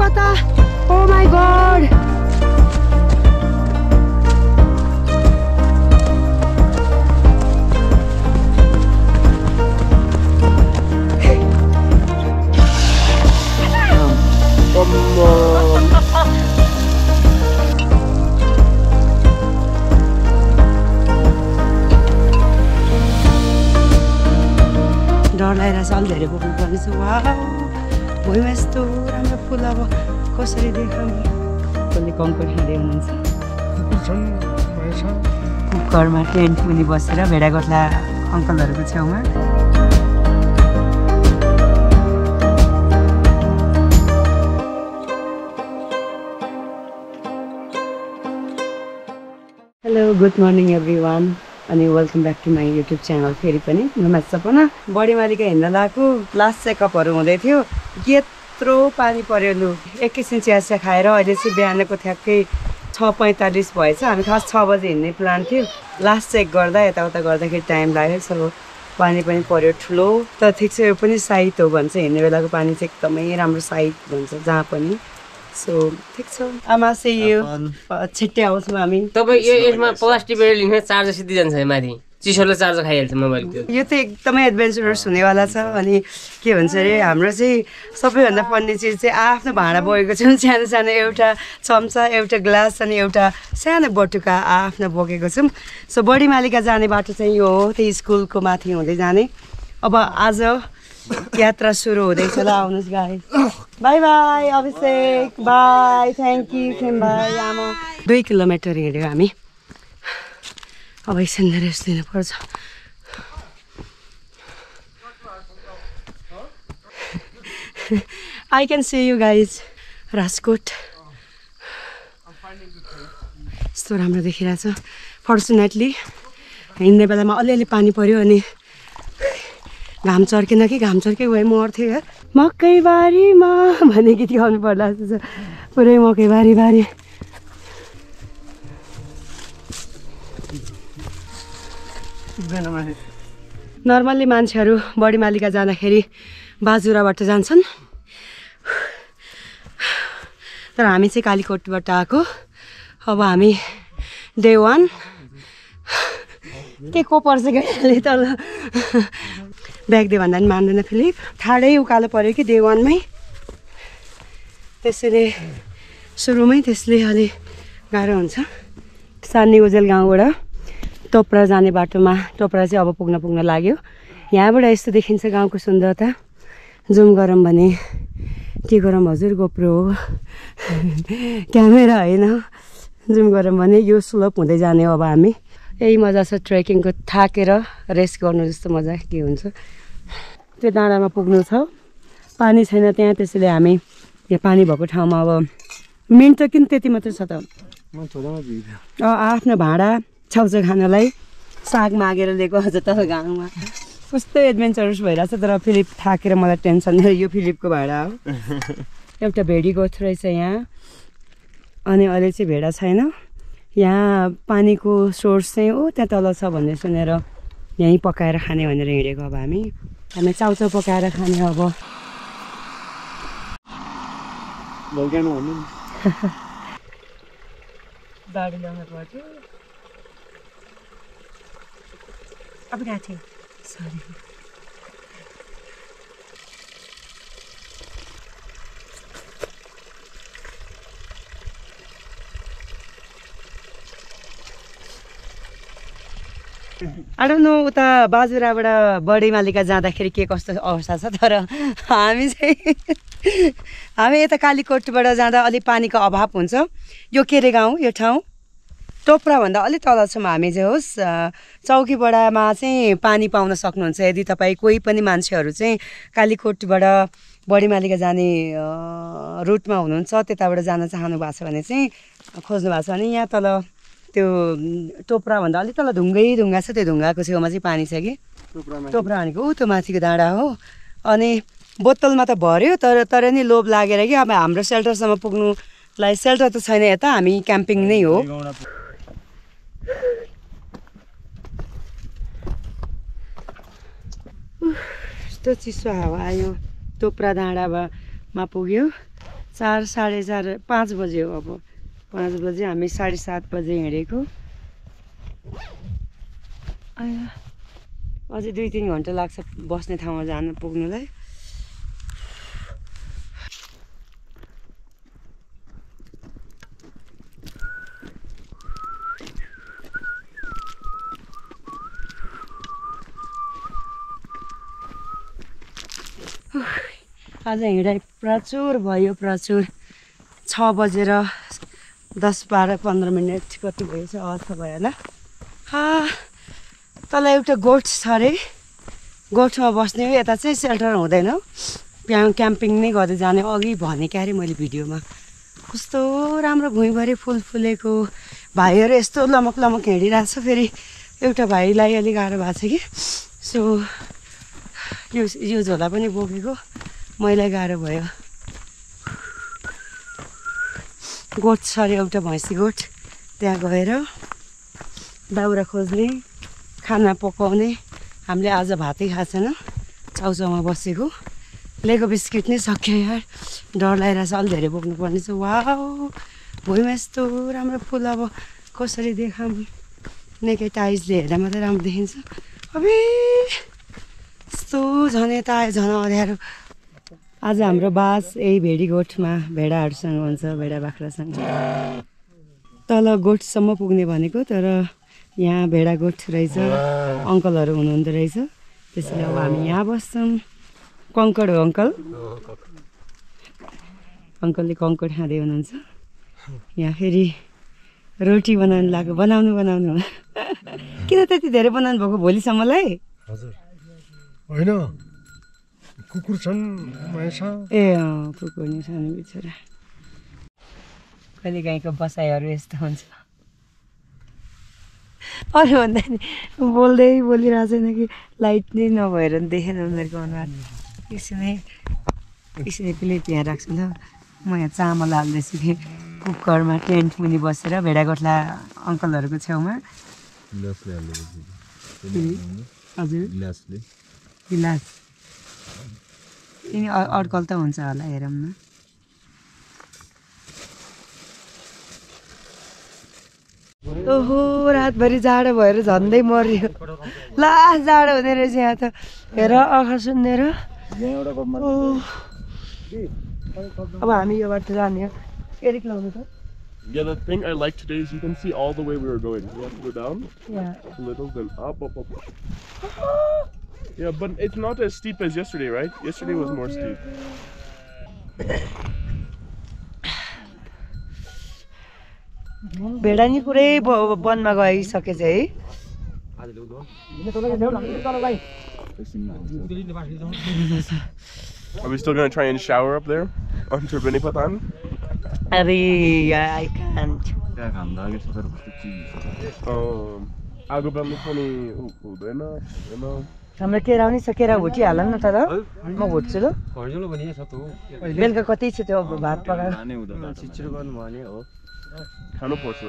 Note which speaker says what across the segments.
Speaker 1: कता oh my God डर लागिरहेछ अलि धेरै बोक्नु पर्ने छ वाउ भुइँमा यस्तो राम्रो फुल अब कसरी देखाउने कसले कङ्कर खाँदै हुनुहुन्छ कुकरमा टेन्ट मुनि बसेर भेडागोठला अङ्कलहरूको छेउमा हेलो गुड मर्निङ एभ्रिवान अनि welcome back to my YouTube channel फेरि पनि नमस्ते सपना बडीमालीका हिँड्न लगाएको लास्ट चेकअपहरू हुँदै थियो यत्रो पानी पर्यो लु एकैछिन चिया खाएर अहिले चाहिँ बिहानको ठ्याक्कै 6:45 भएछ हामी खास 6 बजे हिँड्ने प्लान थियो लास्ट चेक गर्दा यताउता गर्दाखेरि टाइम लाग्यो सो पानी पनि पर्यो ठुलो त ठिक छ यो पनि साइट हो भन्छ हिँड्ने बेलाको पानी चाहिँ एकदमै राम्रो साइट भन्छ जहाँ पनि सो ठिक छ आमा से यो छिट्टै आउँछौँ हामी
Speaker 2: तपाईँ यसमा प्लास्टिक बेड लिन्छ चार्जर सिधै जान्छ माथि चिसोले चार्जर खाइहाल्छ मोबाइलको
Speaker 1: यो त एकदमै एडभेन्चरस हुनेवाला छ अनि के भन्छ अरे हाम्रो चाहिँ सबैभन्दा फन्नी चिज चाहिँ आफ्नो भाँडा बोकेको छौँ सानो सानो एउटा चम्चा एउटा ग्लास अनि एउटा सानो बटुका आफ्नो बोकेको छौँ सो बडीमालीका जाने बाटो चाहिँ यो हो त्यही स्कुलको माथि हुँदै जाने अब आज यात्रा सुरु हुँदैछ ल आउनुहोस् guys bye bye Abhishek bye thank you Khem bye आमा 2 किलोमिटर हिँड्यो हामी अब एकछिन रेस्ट लिनुपर्छ I can see you guys Rajkot यस्तो राम्रो देखिरहेछ फर्चुनेटली हिँड्ने बेलामा अलिअलि पानी पर्यो अनि घाम चर्केन कि घाम चर्के भए मर्थ्यो यार मकैबारीमा भन्ने गीत गाउनु पर्ला जस्तो छ पुरै मकैबारी बारी नर्मल्ली मान्छेहरू बडीमालीका जाँदाखेरि बाजुराबाट जान्छन् तर हामी चाहिँ कालीकोटबाट आएको अब हामी डे 1 के को पर्छ कि तल ब्याग दे भन्दा पनि मान्दैन फिलिप ठाडै उकालो पऱ्यो कि डे 1 मै त्यसैले सुरुमै त्यसले अलि गाह्रो हुन्छ सानी उजेल गाउँबाट टोप्रा जाने बाटोमा टोप्रा चाहिँ अब पुग्न लाग्यो यहाँबाट यस्तो देखिन्छ गाउँको सुन्दरता जुम गरौँ भने के गरौँ हजुर गोप्रो हो क्यामेरा होइन जुम गरौँ भने यो स्लोप हुँदै जाने हो अब हामी यही मजा छ ट्रेकिङको थाकेर रेस्ट गर्नु जस्तो मजा के हुन्छ त्यो डाँडामा पुग्नु छ पानी छैन त्यहाँ त्यसैले हामी यो पानी भएको ठाउँमा अब मिन्ट किन त्यति मात्रै छ त आफ्नो भाँडा छाउचा खानलाई साग मागेर लिएको अझ त गाउँमा कस्तो एडभेन्चरस भइरहेछ तर फिलिप थाकेर मलाई टेन्सन यो फिलिपको भाँडा हो एउटा भेडी गोठ रहेछ यहाँ अनि अहिले चाहिँ भेडा छैन यहाँ पानीको सोर्स चाहिँ हो त्यहाँ तल छ भन्ने सुनेर यहीँ पकाएर खाने भनेर हिँडेको अब हामी चाउचाउ पकाएर खाने अब बाडी ल्याउनु पर्यो अब गएको थिएँ सरी आई डोन्ट नो उता बाजुराबाट बडीमालीका जाँदाखेरि के कस्तो अवस्था छ तर हामी यता कालीकोटबाट जाँदा अलिक पानीको अभाव हुन्छ यो के रे गाउँ यो ठाउँ टोप्राभन्दा अलिक तल छौँ हामी चाहिँ होस् चौकीबडामा चाहिँ पानी पाउन सक्नुहुन्छ यदि तपाईँ कोही पनि मान्छेहरू चाहिँ कालीकोटबाट बडीमालीका जाने रुटमा हुनुहुन्छ त्यताबाट जान चाहनु भएको छ भने चाहिँ खोज्नु भएको छ भने यहाँ तल त्यो टोप्राभन्दा अलिक तल ढुङ्गा छ त्यो ढुङ्गाको छेउमा चाहिँ पानी छ कि टोप्रा भनेको ऊ त्यो माथिको डाँडा हो अनि बोतलमा त भर्यो तर नि लोभ लागेर कि अब हाम्रो सेल्टरसम्म पुग्नुलाई सेल्टर त छैन यता हामी क्याम्पिङ नै हो यस्तो चिसो हावा आयो टोप्रा डाँडामा पुग्यो 4 साढे 4 5 बजे हो अब 5 बजे हामी 7:30 बजे हिँडेको अझै 2-3 घन्टा लाग्छ बस्ने ठाउँमा जान पुग्नुलाई आज हिँडाइ प्रचुर भयो प्रचुर 6 बजेर 10, 12, 15 मिनट कति भएछ अवस्था भयो होला तल एउटा गोठ छ अरे गोठमा बस्ने हो यता चाहिँ सेल्टर हुँदैन क्याम्पिङ नै गर्दै जाने अघि भने क्या अरे मैले भिडियोमा कस्तो राम्रो भुइँभरि फुल फुलेको भाइहरू यस्तो लमक लमक हिँडिरहेको छ फेरि एउटा भाइलाई अलिक गाह्रो भएको छ कि सो यो झोला पनि बोकेको मैलाई गाह्रो भयो गोठ छ अरे एउटा भैँसी गोठ त्यहाँ गएर दाउरा खोज्ने खाना पकाउने हामीले आज भातै खाएको छैन चाउचाउमा बसेको लेगो बिस्किट नै सक्यो यार डर लागिरहेछ अलि धेरै बोक्नुपर्ने छ वाउ भुइँमा यस्तो राम्रो फुल अब कसरी देखाऊँ नेकेटाइजले हेर्दा मात्रै राम्रो देखिन्छ अबे यस्तो झन् यता झन् अँध्यारो आज हाम्रो बास यही भेडी गोठमा भेडाहरूसँग हुन्छ भेडा बाख्रासँग तल गोठसम्म पुग्ने भनेको तर यहाँ भेडा गोठ रहेछ अङ्कलहरू हुनुहुँदो रहेछ त्यसैले अब हामी यहाँ बस्छौँ कङ्कड हो अङ्कल अङ्कलले कङ्कड खाँदै हुनुहुन्छ यहाँ फेरि रोटी बनाउनु लाग्यो बनाउनु किन त्यति धेरै बनाउनु भएको भोलिसम्मलाई
Speaker 3: हजुर होइन कुकुर छन्
Speaker 1: ए कुकुर नि सानो बिचरा कहिले गाईको बसाइहरू यस्तो हुन्छ अरू भन्दा नि बोलिरहेको छैन कि लाइट नै नभएर देखेन उनीहरूको अनुहार एकछिनै प्लेट यहाँ राख्छु त म यहाँ चामल हाल्दैछु कि कुकरमा टेन्ट मुनि बसेर भेडागोठला अङ्कलहरूको छेउमा हजुर गिलास यिनी अड्कल त हुन्छ होला हेरौँ न ओहो रातभरि जाडो भएर झन्डै मर्यो लास्ट जाडो हुँदो रहेछ यहाँ त हेर आँखा सुन्नेर अब हामी यो बाटो जाने हो एरिक लाउनु त
Speaker 4: Yeah, the thing I like today is you can see all the way we were going. We have to go down a little, then up. Yeah, but it's not as steep as yesterday, right? Yesterday was more steep.
Speaker 1: भेडा नि पुरै वनमा गइसकेछ है
Speaker 4: Are we still going to try and shower up there on Tribunipatan?
Speaker 1: I can't.
Speaker 4: Água para mim पनि
Speaker 1: हाम्रो केरा पनि छ केरा भुटिहाल न त म भुट्छु ल बेलुका कति छ त्यो भात पकाएर
Speaker 4: खानु पर्छ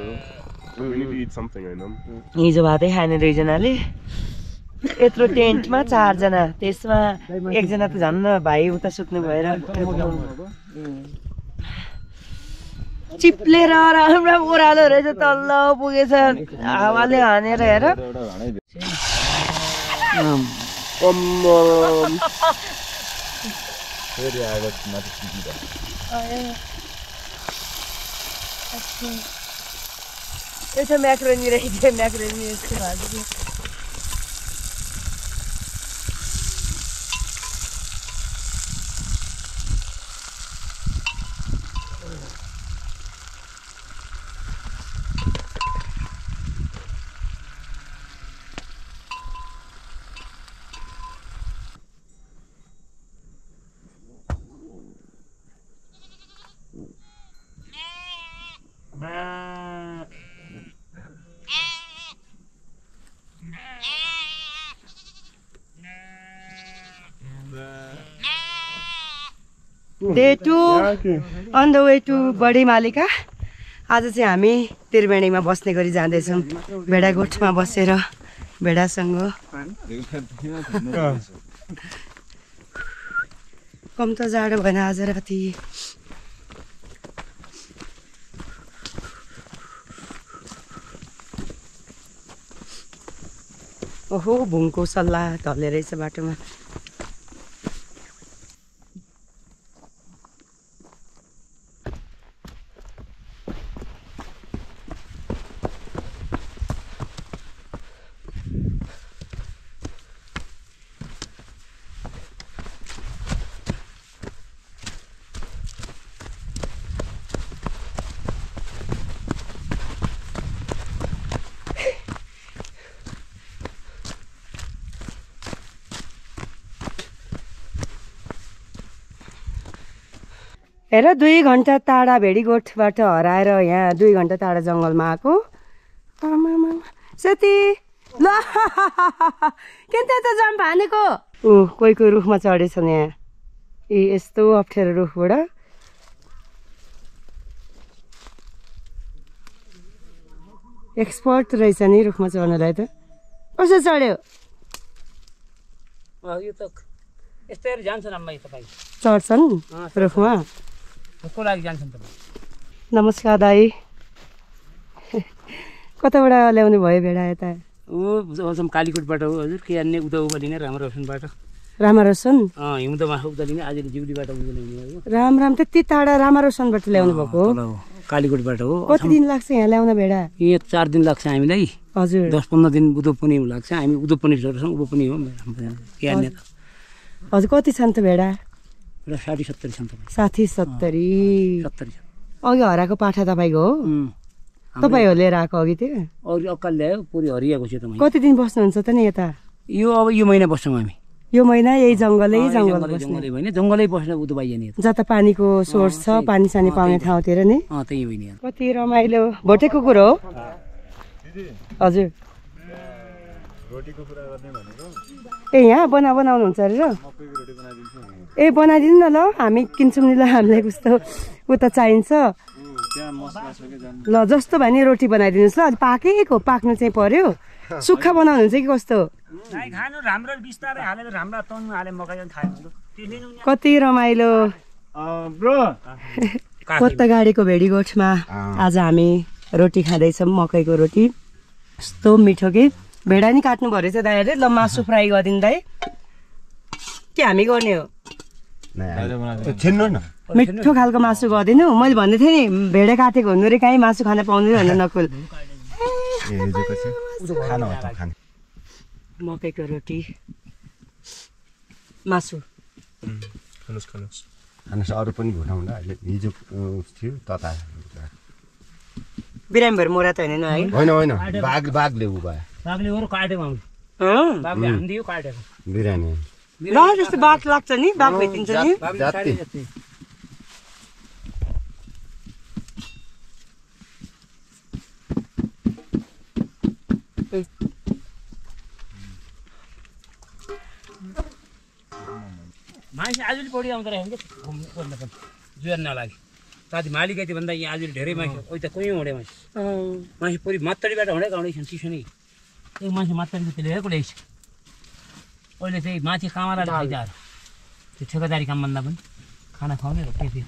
Speaker 4: we need to eat something I know
Speaker 1: हिजो भातै खाने दुईजनाले यत्रो टेन्टमा 4 जना त्यसमा एकजना त झन् भाइ उता सुत्नु भएर चिप्लेर राम्रो ओह्रालो रहेछ तल्ल पुगेछ हावाले हानेर हेर एउटा म्याक्रोनी रहेछ म्याक्रोनी यस्तो भाजी Day 2 on the way to Badimalika आज चाहिँ हामी त्रिवेणीमा बस्ने गरी जाँदैछौँ भेडा गोठमा बसेर भेडासँग कम त जाडो भएन आज राति ओहो भुङको सल्लाह ढल्ने रहेछ बाटोमा। हेर 2 घन्टा टाढा भेडीगोठबाट हराएर यहाँ 2 घन्टा टाढा जङ्गलमा आएको। साथी ल के त जाम भानेको कोही कोही रुखमा चढेछन् यहाँ। यस्तो अप्ठ्यारो रुखबाट एक्सपर्ट रहेछ नि रुखमा चढ्नलाई त। कसो चढ्यो?
Speaker 5: यो त यस्तै जान्छन् अम्मा तपाईँ
Speaker 1: चढ्छन् रुखमा?
Speaker 5: को लागि जान्छन् तपाईँ?
Speaker 1: नमस्कार दाई। कताबाट ल्याउनु भयो भेडा यता?
Speaker 5: कालीकोटबाट हो हजुर। के अन्य उता उभलिने रामरोसनबाट।
Speaker 1: रामारोसन?
Speaker 5: हिउँदमा उभलिने आज जिउलीबाट उभलिने हो।
Speaker 1: राम राम त्यति टाढा रामारोसनबाट ल्याउनु भएको?
Speaker 5: कालीकोटबाट हो।
Speaker 1: कति दिन लाग्छ यहाँ ल्याउन भेडा?
Speaker 5: यहाँ 4 दिन लाग्छ हामीलाई।
Speaker 1: हजुर
Speaker 5: 10-15 दिन उदो पनि लाग्छ। हामी उदो पनि छौँ उभो पनि हो के अन्य त।
Speaker 1: हजुर कति छन् त भेडा?
Speaker 5: 60-70 छन् तपाईँ।
Speaker 1: 60-70
Speaker 5: 70 छ।
Speaker 1: अघि हराएको पाठा तपाईँको हो? तपाईँ हो लिएर आएको अघि त्यो?
Speaker 5: अघि अक्काल ल्यायो पुरै हरियाको छ तपाईँ।
Speaker 1: कति दिन बस्नुहुन्छ त नि यता?
Speaker 5: यो अब यो महिना बस्छौँ हामी।
Speaker 1: यो महिना यही जङ्गलै जङ्गल बस्ने?
Speaker 5: होइन जङ्गलै बस्न उदो पाइएन।
Speaker 1: जता पानीको सोर्स छ पानी सानी पाउने ठाउँतिर नि?
Speaker 5: त्यही होइन।
Speaker 1: कति रमाइलो। भोटे कुकुर हो? हजुर। ए यहाँ बनाउनुहुन्छ अरे र? ए बनाइदिनु न ल हामी किन्छौँ नि ल। हामीलाई कस्तो उता चाहिन्छ ल। जस्तो भयो नि रोटी बनाइदिनुहोस् ल। अलि पाकेको पाक्नु चाहिँ पर्यो। सुक्खा बनाउनुहुन्छ कि कस्तो? कति रमाइलो। कोत्ता गाडीको भेडीगोठमा आज हामी रोटी खाँदैछौँ मकैको रोटी। यस्तो मिठो कि भेडा नि काट्नु पर्यो चाहिँ दाइहरूले। ल मासु फ्राई गरिदिनु दाइ के हामी गर्ने हो? मिठो खालको मासु गरिदिनु। मैले भन्दै थिएँ नि भेडा काटेको हुनु रे कहीँ मासु खान पाउँदैन भनेर नकुल। मकैको रोटी मासु
Speaker 6: खानुहोस्। अरू पनि भुटाउँला अहिले हिजो थियो तता
Speaker 1: बिरामी भएर मोरा त होइन है?
Speaker 6: होइन बाघले उ भयो।
Speaker 5: बाघले अरू काटेको आउँछ। बाघले हानिदियो काटेको
Speaker 6: बिरामी
Speaker 1: ल जस्तो बाघ लाग्छ नि बाघ भेटिन्छ नि।
Speaker 5: मान्छे आजले बढी आउँदो रहेछ कि जुहार्न लागि। साथी मालिक भन्दा यहाँ आज धेरै मान्छे उही त कोही हुँडे मान्छे पुरै मात्तडीबाट हुँडेको आउँदैछन् चिसो नै। एक मान्छे मात्तडीको त्यो ल्याएको ल्याइछ। अहिले चाहिँ मान्छे कामलाले खाइदिएर त्यो ठेकेदारी काम भन्दा पनि खाना खुवाउने र के थियो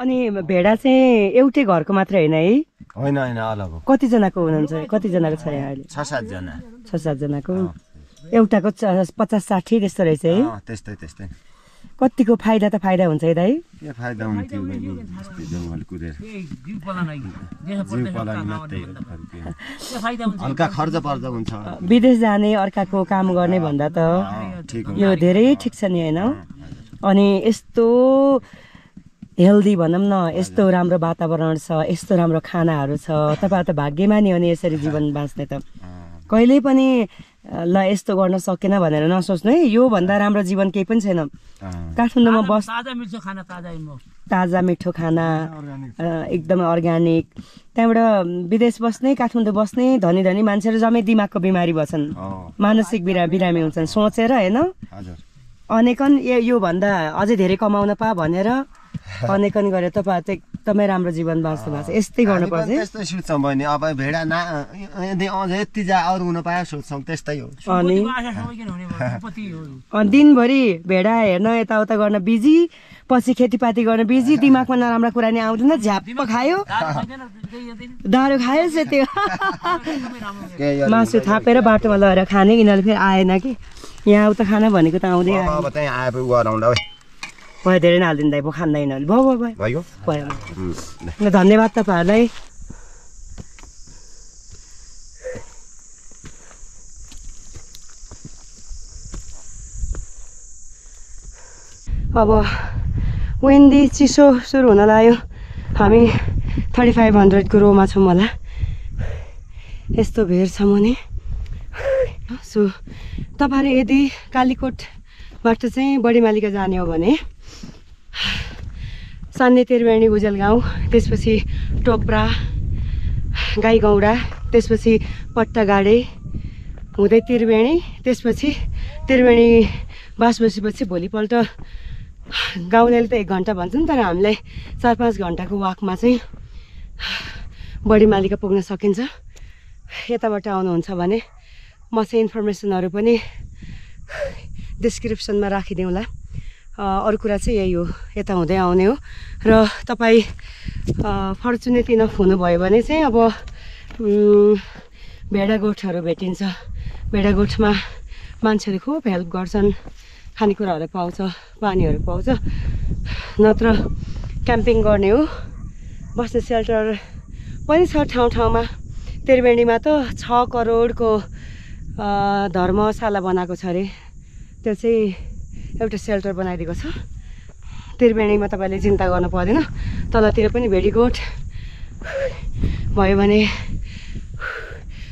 Speaker 1: अनि भेडा चाहिँ एउटै घरको मात्र होइन है?
Speaker 6: होइन अलग हो।
Speaker 1: कतिजनाको हुनुहुन्छ? कतिजनाको छ यहाँ अहिले?
Speaker 6: 6-7 जना।
Speaker 1: 6-7 जनाको एउटाको 50-60 त्यस्तो रहेछ है?
Speaker 6: त्यस्तै।
Speaker 1: कतिको फाइदा त फाइदा हुन्छ है दाइ?
Speaker 6: के फाइदा हुन्थ्यो जङ्गल कुदेर हल्का खर्च पर्छ हुन्छ।
Speaker 1: विदेश जाने अर्काको काम गर्ने भन्दा त यो धेरै ठिक छ नि होइन? अनि यस्तो हेल्दी भनौँ न, यस्तो राम्रो वातावरण छ, यस्तो राम्रो खानाहरू छ। तपाईँ त भाग्यमानी हो नि यसरी जीवन बाँच्ने त। कहिल्यै पनि ल यस्तो गर्न सकेन भनेर नसोच्नु है। योभन्दा राम्रो जीवन केही पनि छैन। काठमाडौँमा ताजा मिठो खाना एकदमै अर्ग्यानिक। त्यहाँबाट विदेश बस्ने काठमाडौँ बस्ने धनी धनी मान्छेहरू जम्मै दिमागको बिमारी भएछन्, मानसिक बिरामी हुन्छन् सोचेर होइन? अनेकन योभन्दा अझै धेरै कमाउन पा भनेर अनेकन गरेर तपाईँ एकदमै राम्रो जीवन बाँच्नु भएको छ यस्तै गर्नुपर्छ
Speaker 6: त्यस्तै सोच्छौँ बहिनी अब भेडा यदि अझ यति अरू हुन पायो सोच्छौँ त्यस्तै हो
Speaker 1: अनि दिनभरि भेडा हेर्न यताउता गर्न बिजी पछि खेतीपाती गर्न बिजी दिमागमा नराम्रो कुरा नि आउँदैन झ्याप्प खायो दारू खायो त्यो मासु थापेर बाटोमा लगेर खाने यिनीहरूले फेरि आएन कि यहाँ उता खाना भनेको त आउँदै
Speaker 6: अब त्यहीँ आएपछि गराउँला
Speaker 1: भयो धेरै नै हालिदिनु दाइ खाँदैन भयो
Speaker 6: भयो
Speaker 1: भयो धन्यवाद तपाईँहरूलाई अब विन्डी चिसो सुरु हुन लाग्यो हामी 3500 को रोमा छौँ होला यस्तो भिड छ मुनि सो तपाईँहरू यदि कालीकोटबाट चाहिँ बडीमालिका जाने हो भने सान्ने त्रिवेणी उजेल गाउँ त्यसपछि टोप्रा गाईगौडा त्यसपछि पट्टागाडे हुँदै त्रिवेणी त्यसपछि त्रिवेणी बास बसेपछि भोलिपल्ट गाउँलेले त 1 घन्टा भन्छन् तर हामीलाई 4-5 घन्टाको वाकमा चाहिँ बडीमालिका पुग्न सकिन्छ यताबाट आउनुहुन्छ भने म चाहिँ इन्फर्मेसनहरू पनि डिस्क्रिप्सनमा राखिदिउँला अरू कुरा चाहिँ यही हो यता हुँदै आउने हो र तपाईँ फर्चुनेट इनफ हुनुभयो भने चाहिँ अब भेडागोठहरू भेटिन्छ भेडागोठमा मान्छेले खुब हेल्प गर्छन् खानेकुराहरू पाउँछ पानीहरू पाउँछ नत्र क्याम्पिङ गर्ने हो बस्ने सेल्टर पनि छ ठाउँमा त्रिवेणीमा त 6 करोडको धर्मशाला बनाएको छ अरे त्यो चाहिँ एउटा सेल्टर बनाइदिएको छ त्रिवेणीमा तपाईँले चिन्ता गर्नु पर्दैन तलतिर पनि भेडीगोठ भयो भने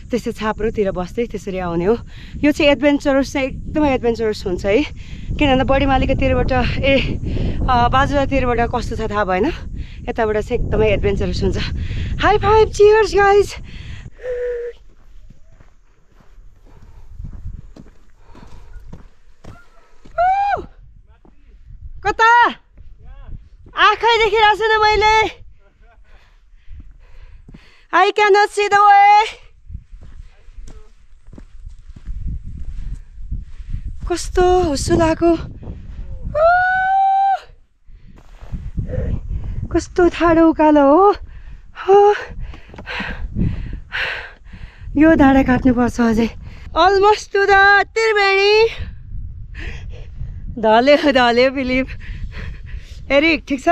Speaker 1: त्यस्तै छाप्रोतिर बस्दै त्यसरी आउने हो यो चाहिँ एडभेन्चरस चाहिँ एकदमै एडभेन्चरस हुन्छ है किनभने बडीमालिकातिरबाट बाजुरातिरबाट कस्तो छ थाहा भएन यताबाट चाहिँ एकदमै एडभेन्चरस हुन्छ हाई फाइभ चियर्स गाइज कता आँखै देखिरहेको छैन मैले I cannot see the way कस्तो हुस्सो लागेको कस्तो ठाडो उकालो हो यो धारा काट्नुपर्छ अझै अलमोस्ट टु द त्रिवेणी ढल्यो फिलिप एरिक ठिक छ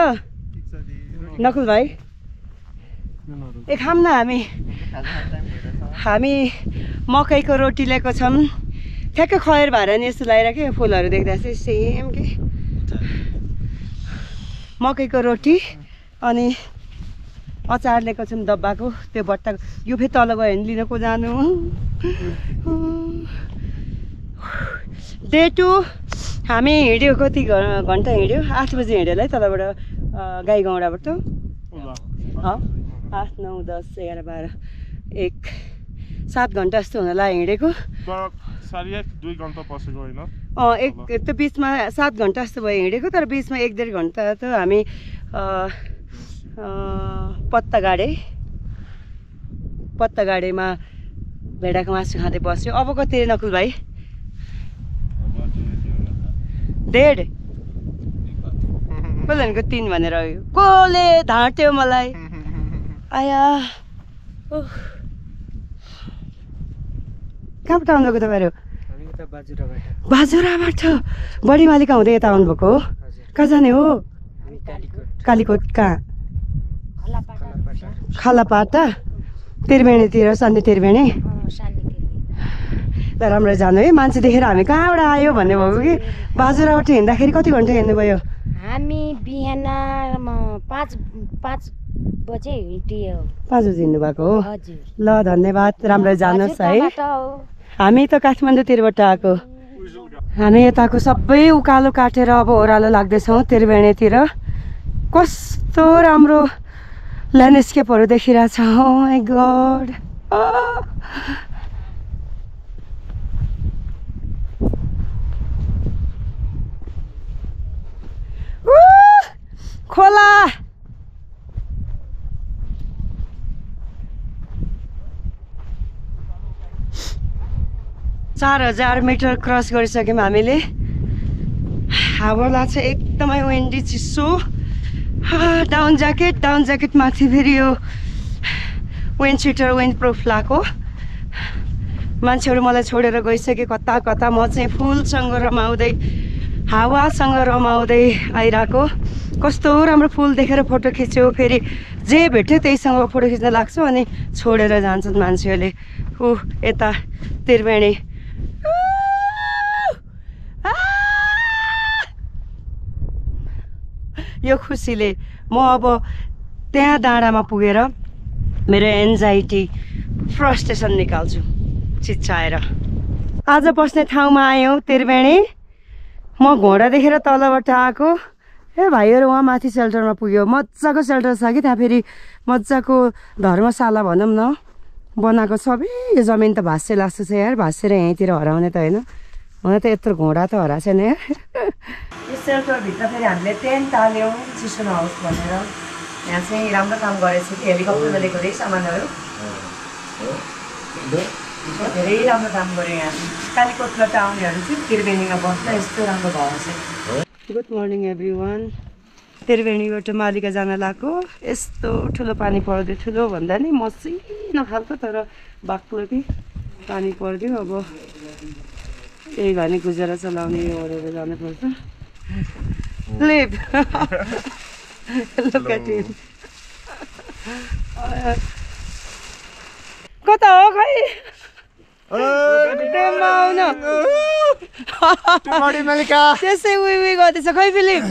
Speaker 1: नकुल भाइ खाऊँ न हामी मकैको रोटी ल्याएको छौँ ठ्याक्क खयर भएर नि यस्तो लगाइरहेको के फुलहरू देख्दा चाहिँ सेम के मकैको रोटी अनि अचार ल्याएको छौँ डब्बाको त्यो बट्टा यो फेरि तल गयो भने लिन को जानु डे 2 हामी हिँड्यो कति घन्टा हिँड्यो 8 बजे हिँड्यो है तलबाट गाईगौडाबाट 8, 9, 10, 11, 12, 1 7 घन्टा जस्तो हुन लाग्यो हिँडेको
Speaker 4: 2 घन्टा पसेको होइन
Speaker 1: त्यो बिचमा 7 घन्टा जस्तो भयो हिँडेको तर बिचमा 1-1.5 घन्टा त हामी पत्तागाडेमा भेडाको मासु खाँदै बस्यो अब कति नकुल भाइ 1.5 कसले भनेको 3 भनेर कसले ढाँट्यो मलाई आया कहाँबाट आउनुभएको तपाईँहरू बाजुराबाट बडीमालिका हुँदै यता आउनुभएको हो कहाँ जाने हो कालीकोट कहाँ खलापाटा त्रिवेणीतिर सान्ने त्रिवेणी ल राम्रो जानु है मान्छे देखेर हामी कहाँबाट आयो भन्ने भएको कि बाजुराबाट हिँड्दाखेरि कति घन्टा हिँड्नुभयो
Speaker 7: हामी बिहान 5 बजे हिँड्यो
Speaker 1: 5 बजे हिँड्नु भएको हो
Speaker 7: हजुर
Speaker 1: ल धन्यवाद राम्रो जानुहोस् है हामी त काठमाडौँतिरबाट आएको हामी यताको सबै उकालो काटेर अब ओह्रालो लाग्दैछौँ त्रिवेणीतिर कस्तो राम्रो ल्यान्डस्केपहरू देखिरहेछ ओ माई गॉड खोला 4000 मिटर क्रस गरिसक्यौँ हामीले। हावा लाग्छ एकदमै विन्डी चिसो। डाउन ज्याकेट माथि फेरि यो विन्ड सिटर विन्ड प्रुफ लगाएको। मान्छेहरू मलाई छोडेर गइसके कता कता, म चाहिँ फुलसँग रमाउँदै हावासँग रमाउँदै आइरहेको। कस्तो राम्रो फुल देखेर फोटो खिच्यो, फेरि जे भेट्यो त्यहीसँग फोटो खिच्न लाग्छु अनि छोडेर जान्छन् मान्छेहरूले। यता त्रिवेणी यो खुसीले म अब त्यहाँ डाँडामा पुगेर मेरो एन्जाइटी फ्रस्ट्रेसन निकाल्छु चिच्चाएर। आज बस्ने ठाउँमा आयौँ त्रिवेणी। म घोडा देखेर तलबाट आएको। भाइहरू वहाँ माथि सेल्टरमा पुग्यो। मजाको सेल्टर छ कि त्यहाँ, फेरि मजाको धर्मशाला भनौँ न बनाएको। सबै यो जमिन त भाँच्चे लाग्छ छ यार, भाँचेर यहीँतिर हराउने त होइन। हुन त यत्रो घोडा त हराएको छैन यार। यो सेल्टरभित्र फेरि हामीले टेन्ट हाल्यौँ चिसो नहोस् भनेर। यहाँ चाहिँ राम्रो काम गरेको छु कि हेलिकप्टरमा लिएको धेरै सामानहरू धेरै राम्रो काम गऱ्यो। यहाँ कालीकोटबाट आउनेहरू चाहिँ त्रिवेणीमा बस्दा यस्तो राम्रो भएको छ। Good morning everyone. त्रिवेणीबाट मालिका जान लागेको। यस्तो ठुलो पानी पर्यो, ठुलो भन्दा नि मसिनो खालको तर बाक्लो कि पानी पर्यो। अब यही भने गुजारा चलाउने ओरेर जानुपर्छ। Leave look at him. कता हो खै त्यसै उही गर्दैछ खै फिलिप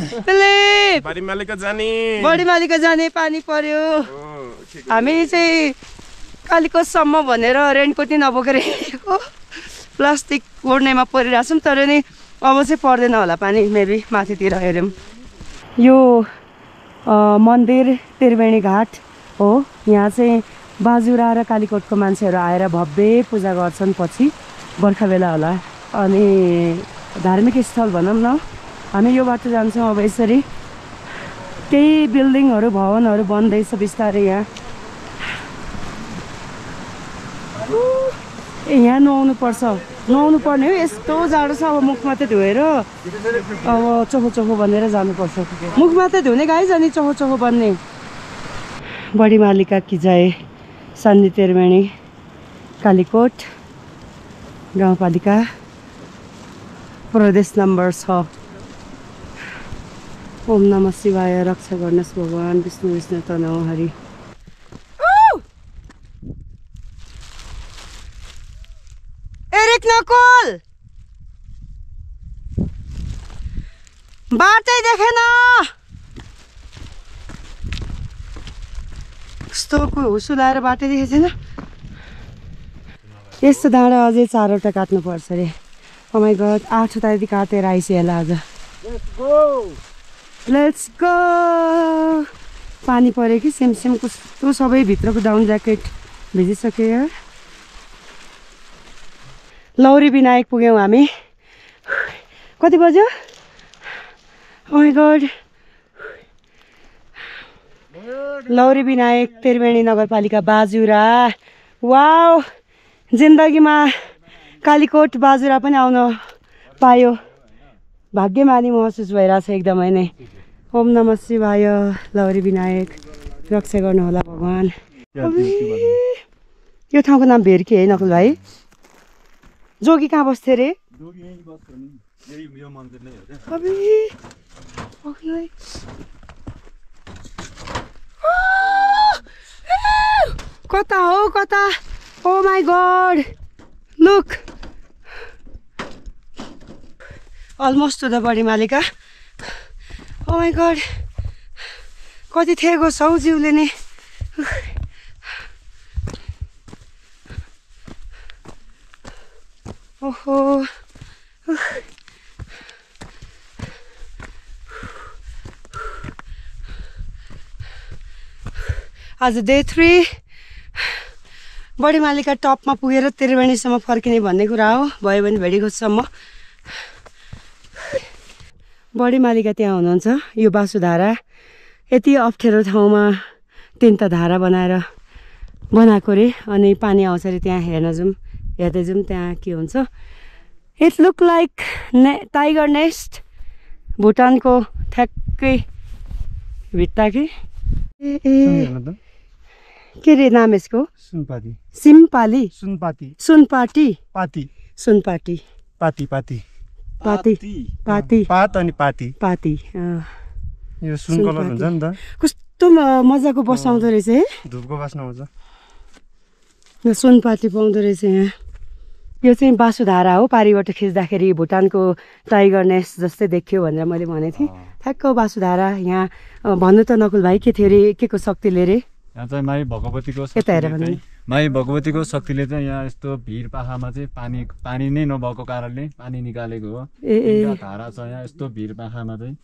Speaker 4: बडी मालिका
Speaker 1: जाने पानी पर्यो। हामी चाहिँ कालीकोटसम्म भनेर रेनकोट नि नबोकेर हिँडेको। प्लास्टिक ओड्नेमा परिरहेको छौँ तर नि अब चाहिँ पर्दैन होला पानी, मेबी माथितिर हेऱ्यौँ। यो मन्दिर त्रिवेणी घाट हो। यहाँ चाहिँ बाजुरा र कालीकोटको मान्छेहरू आएर भव्य पूजा गर्छन् पछि बर्खा बेला होला। अनि धार्मिक स्थल भनौँ न। हामी यो बाटो जान्छौँ अब यसरी। केही बिल्डिङहरू भवनहरू बन्दैछ बिस्तारै। यहाँ नुहाउनु पर्ने हो। यस्तो जाडो छ। अब मुख मात्रै धोएर अब चोखो बनेर जानुपर्छ। मुख मात्रै धुने गाई जाने चोखो बन्ने। बडी मालिका कि जय। सन्धि त्रिवेणी कालीकोट गाउँपालिका प्रदेश नम्बर 6। ओम नमः शिवाय। रक्षा गर्नुहोस् भगवान् विष्णु तनहु हरि। एरिक नकुल बाटै देखेन। कस्तो हुसु लाएर बाटै देखेको छैन। यस्तो डाँडा अझै 4वटा काट्नुपर्छ अरे। ओ माई गड 8वटा यदि काटेर आइसकेला आज। Let's go. पानी पऱ्यो कि सेमसेम कस्तो सबै भित्रको डाउन ज्याकेट भिजिसक्यो यार। लौरी विनायक पुग्यौँ हामी। कति बज्यो? ओ माई गड। लौरी विनायक त्रिवेणी नगरपालिका बाजुरा। वाउ, जिन्दगीमा कालीकोट बाजुरा पनि आउन पायो। भाग्यमानी महसुस भइरहेछ एकदमै नै। ओम नमः शिवाय। लौरी विनायक रक्षा गर्नुहोला भगवान्। यो ठाउँको नाम भेर्के है नकुल भाइ? जोगी कहाँ बस्थ्यो अरे? कता हो कता? Oh my god look. Almost to the Badi Malika. Oh my God कति थेगो छौ जिउले नि। ओहो आज डे 3 बडी मालिका टपमा पुगेर त्रिवेणीसम्म फर्किने भन्ने कुरा हो। भयो भने भेडीघोषसम्म। बडी मालिका त्यहाँ हुनुहुन्छ। यो बासुधारा यति अप्ठ्यारो ठाउँमा 3टा धारा बनाएको रे। अनि पानी आउँछ अरे त्यहाँ हेर्न जाउँ, हेर्दै जाउँ त्यहाँ के हुन्छ। It look like tiger nest भुटानको ठ्याक्कै भित्ता के अरे नाम यसको
Speaker 3: सुनपाती
Speaker 1: सिम्पाली
Speaker 3: सुनपाती
Speaker 1: सुनपाटी
Speaker 3: पाती
Speaker 1: सुनपाटी
Speaker 3: पाती पाती
Speaker 1: पाती पाती
Speaker 3: पात अनि पाती
Speaker 1: पाती
Speaker 3: यो सुन कलर हुन्छ नि त
Speaker 1: कस्तो मजाको बसाउँदो रहेछ है
Speaker 3: धुपको बास्ना आउँछ
Speaker 1: सुनपाटी पाउँदो रहेछ यहाँ यो चाहिँ बासुधारा हो पारिबाट खिच्दाखेरि भुटानको टाइगर नेस्ट जस्तै देखियो भनेर मैले भनेको थिएँ ठ्याक्क बासुधारा यहाँ भन्नु त नकुल भाइ के थियो अरे के को शक्तिले रे
Speaker 8: यहाँ चाहिँ माई भगवतीको शक्तिले चाहिँ यहाँ यस्तो भिर पाखामा चाहिँ पानी नै नभएको कारणले पानी निकालेको हो धारा छ यहाँ यस्तो भिर पाखामा चाहिँ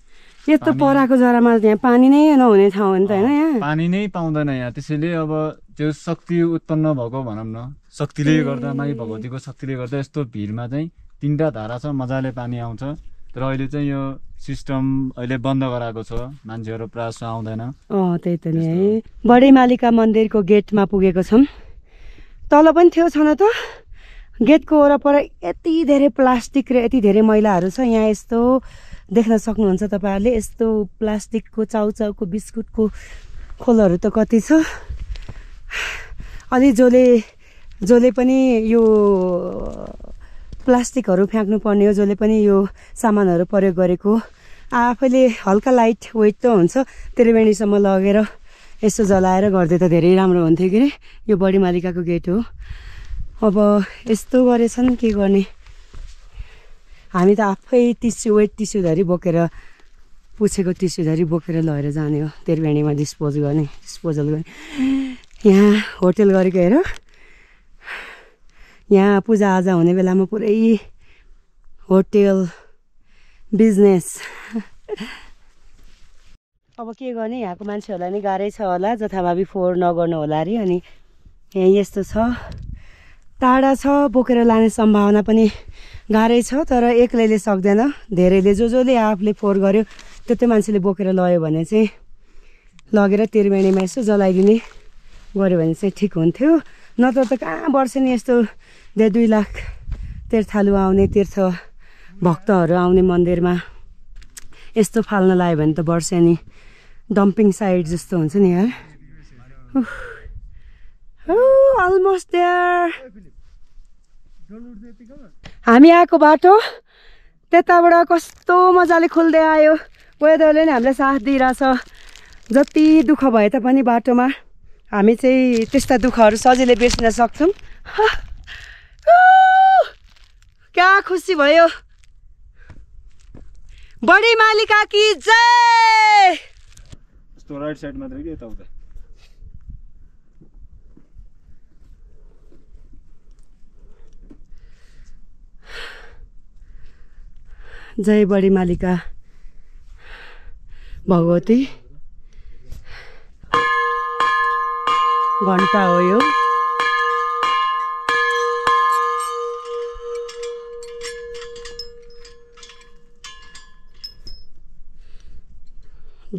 Speaker 1: यस्तो पराको जरामा यहाँ पानी नै नहुने ठाउँ हो नि त होइन यहाँ
Speaker 8: पानी नै पाउँदैन यहाँ त्यसैले अब त्यो शक्ति उत्पन्न भएको भनौँ न शक्तिले गर्दा माई भगवतीको शक्तिले गर्दा यस्तो भिरमा चाहिँ 3टा धारा छ मजाले पानी आउँछ तर अहिले चाहिँ यो सिस्टम अहिले बन्द गराएको छ मान्छेहरू प्रायः जस्तो आउँदैन
Speaker 1: त्यही त नि है बडे मालिका मन्दिरको गेटमा पुगेको छौँ तल पनि थियो छन त गेटको वरपर यति धेरै प्लास्टिक र यति धेरै मैलाहरू छ यहाँ यस्तो देख्न सक्नुहुन्छ तपाईँहरूले यस्तो प्लास्टिकको चाउचाउको बिस्कुटको खोलहरू त कति छ अलि जसले पनि यो प्लास्टिकहरू फ्याँक्नु पर्ने हो जसले पनि यो सामानहरू प्रयोग गरेको आफैले हल्का लाइट वेट त हुन्छ त्रिवेणीसम्म लगेर यसो जलाएर गर्दै त धेरै राम्रो हुन्थ्यो कि यो बडी मालिकाको गेट हो अब यस्तो गरेछन् के गर्ने हामी त आफै वेट टिस्यु बोकेर पुछेको टिस्यु बोकेर लगेर जाने हो त्रिवेणीमा डिस्पोजल गर्ने यहाँ होटल गरेको हेर यहाँ पूजाआजा हुने बेलामा पुरै होटल बिजनेस अब के गर्ने यहाँको मान्छेहरूलाई नि गाह्रै छ होला जथाभावी फोहोर नगर्नु होला अरे अनि यहाँ यस्तो छ टाढा छ बोकेर लाने सम्भावना पनि गाह्रै छ तर एक्लैले सक्दैन धेरैले जसले आफूले फोहोर गर्यो त्यो मान्छेले बोकेर लग्यो भने चाहिँ लगेर त्रिवेणीमा यसो जलाइदिने गऱ्यो भने चाहिँ ठिक हुन्थ्यो नत्र त कहाँ वर्ष नि यस्तो 2 लाख तीर्थालु आउने तीर्थ भक्तहरू आउने मन्दिरमा यस्तो फाल्न लाग्यो भने त वर्षेनी डम्पिङ साइट जस्तो हुन्छ नि यार अलमोस्ट देयर हामी आएको बाटो त्यताबाट कस्तो मजाले खुल्दै आयो वेदरले नि हामीलाई साथ दिइरहेछ जति दुःख भए तापनि बाटोमा हामी चाहिँ त्यस्ता दुःखहरू सजिलै बिर्सिन सक्छौँ क्या खुसी भयो बडी मालिका की जय
Speaker 8: यस्तो राइट साइड मात्रै के यताउता
Speaker 1: जय बडी मालिका भगवती घण्टा हो यो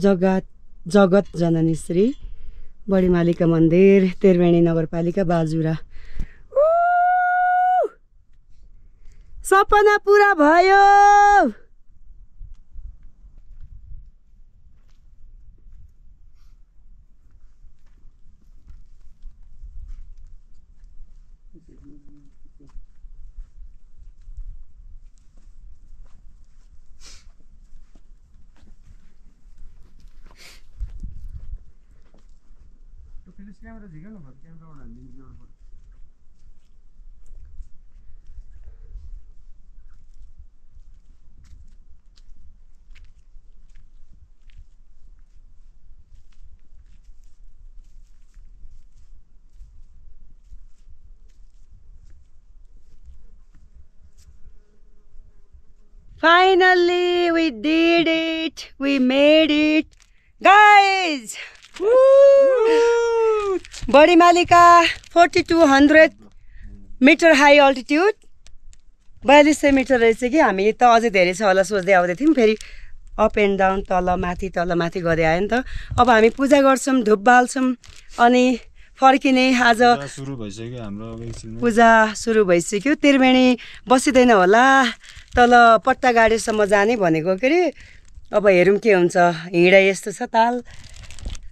Speaker 1: जगत जननी श्री बडी मालिका मन्दिर त्रिवेणी नगरपालिका बाजुरा सपना पुरा भयो Finally, we did it. We made it. Guys! Woo! Body Malika, 4200 meter high altitude. 4200 metre रहेछ कि हामी त अझै धेरै छ होला सोच्दै आउँदै थियौँ फेरि अप एन्ड डाउन तल माथि गर्दै आयो नि त अब हामी पूजा गर्छौँ धुप बाल्छौँ अनि फर्किने। आज
Speaker 8: सुरु भइसक्यो हाम्रो अब एकछिनमा।
Speaker 1: पूजा सुरु भइसक्यो। त्रिवेणी बसिँदैन होला, तल पट्टा गाडीसम्म जाने भनेको के अरे। अब हेरौँ के हुन्छ। हिँडा यस्तो छ ताल।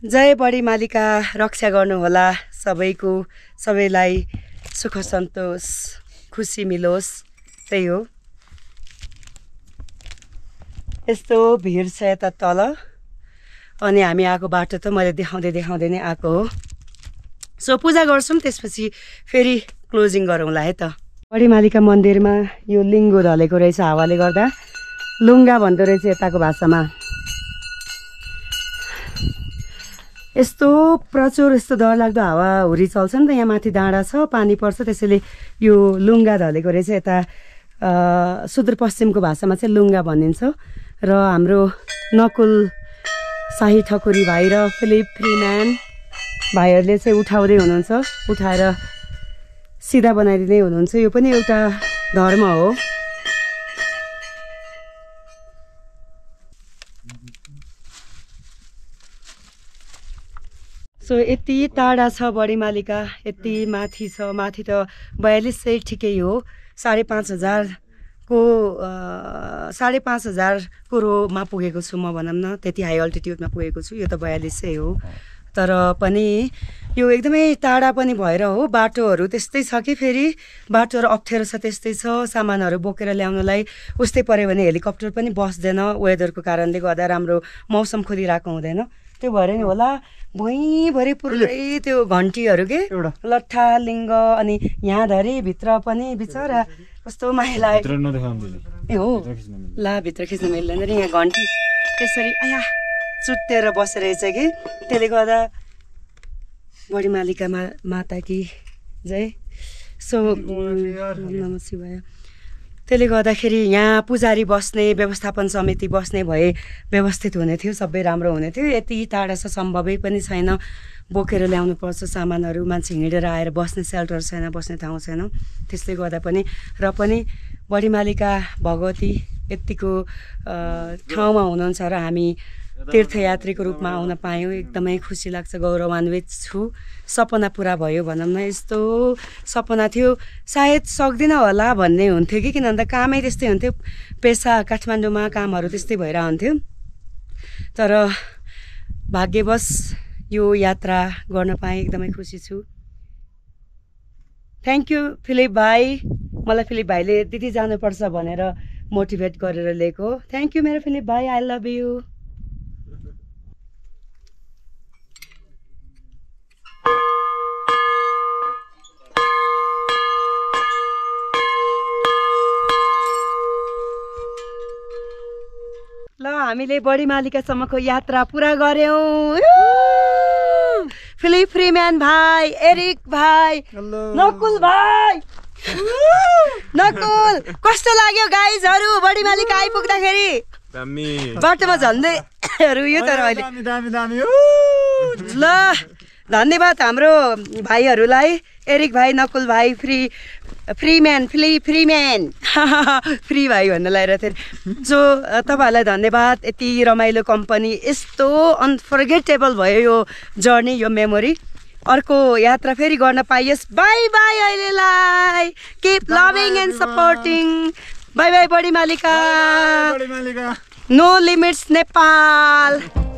Speaker 1: जय बडी मालिका रक्षा गर्नुहोला सबैको, सबैलाई सुख सन्तोष खुसी मिलोस्, त्यही हो। यस्तो भिड छ यता तल अनि हामी आएको बाटो त मैले देखाउँदै नै आएको हो। सो पूजा गर्छौँ, त्यसपछि फेरि क्लोजिङ गरौँला है त। बडी मालिका मन्दिरमा यो लिङ्गो ढलेको रहेछ हावाले गर्दा, लुङ्गा भन्दो रहेछ यताको भाषामा। यस्तो प्रचुर यस्तो डरलाग्दो हावाहुरी चल्छ नि त। यहाँ माथि डाँडा छ, पानी पर्छ, त्यसैले यो लुङ्गा ढलेको रहेछ। यता सुदूरपश्चिमको भाषामा चाहिँ लुङ्गा भनिन्छ। र हाम्रो नकुल शाही ठकुरी भाइ र फिलिप फ्रीम्यान भाइहरूले चाहिँ उठाउँदै हुनुहुन्छ, उठाएर सिधा बनाइदिँदै हुनुहुन्छ। यो पनि एउटा धर्म हो। सो यति टाढा छ बडी मालिका, यति माथि छ। माथि त 42 चाहिँ ठिकै हो। 5,500 को 5,500 को रोमा पुगेको छु म, भनौँ न त्यति हाई अल्टिट्युडमा पुगेको छु। यो त 42 हो, तर पनि यो एकदमै टाढा पनि भएर हो। बाटोहरू त्यस्तै छ कि फेरि बाटोहरू अप्ठ्यारो छ, त्यस्तै छ। सामानहरू बोकेर ल्याउनलाई उस्तै पऱ्यो भने हेलिकप्टर पनि बस्दैन, वेदरको कारणले गर्दा राम्रो मौसम खोलिरहेको हुँदैन। त्यो भएर नि होला भुइँभरि पुरै त्यो घन्टीहरू के लट्ठा लिङ्ग। अनि यहाँधरि भित्र पनि बिचरा कस्तो माया लाग्यो। ए हो ला, भित्र खिच्न मिल्दैन रे। यहाँ घन्टी त्यसरी आया चुट्टेर बसिरहेछ कि, त्यसले गर्दा बडी मालिका माता कि जय। सो नमः शिवाय। त्यसले गर्दाखेरि यहाँ पुजारी बस्ने, व्यवस्थापन समिति बस्ने भए व्यवस्थित हुने थियो, सबै राम्रो हुने थियो। यति टाढा छ, सम्भवै पनि छैन। बोकेर ल्याउनु पर्छ सामानहरू, मान्छे हिँडेर आएर बस्ने सेल्टर छैन, बस्ने ठाउँ छैन। त्यसले गर्दा पनि र पनि बडी मालिका भगवती यतिको ठाउँमा हुनुहुन्छ र हामी तीर्थयात्रीको रूपमा आउन पायौँ। एकदमै खुसी लाग्छ, गौरवान्वित छु। सपना पुरा भयो भनौँ न। यस्तो सपना थियो, सायद सक्दिनँ होला भन्ने हुन्थ्यो कि, किन भन्दा कामै त्यस्तै हुन्थ्यो, पेसा काठमाडौँमा कामहरू त्यस्तै भएर हुन्थ्यो। तर भाग्यवश यो यात्रा गर्न पाएँ, एकदमै खुसी छु। थ्याङ्क यू फिलिप भाइ। मलाई फिलिप भाइले दिदी जानुपर्छ भनेर मोटिभेट गरेर ल्याएको। थ्याङ्क यू मेरो फिलिप भाइ, आई लभ यु। ल हामीले बडी मालिकासम्मको यात्रा पुरा गऱ्यौँ। फिलिप फ्रीम्यान भाइ, एरिक भाइ, नकुल भाइ, नकुल कस्तो लाग्यो गाइजहरू बडी मालिका आइपुग्दाखेरि? बाटोमा झन्डैहरू यो तर अहिले ल धन्यवाद हाम्रो भाइहरूलाई, एरिक भाइ, नकुल भाइ, फ्रीम्यान फ्री भाइ भन्न लगाइरहेको थिएँ। सो तपाईँहरूलाई धन्यवाद। यति रमाइलो कम्पनी, यस्तो अनफर्गेटेबल भयो यो जर्नी, यो मेमोरी। अर्को यात्रा फेरि गर्न पाइयोस्। बाई बाई अहिलेलाई। Keep loving and supporting. Bye bye Badi Malika. No limits Nepal.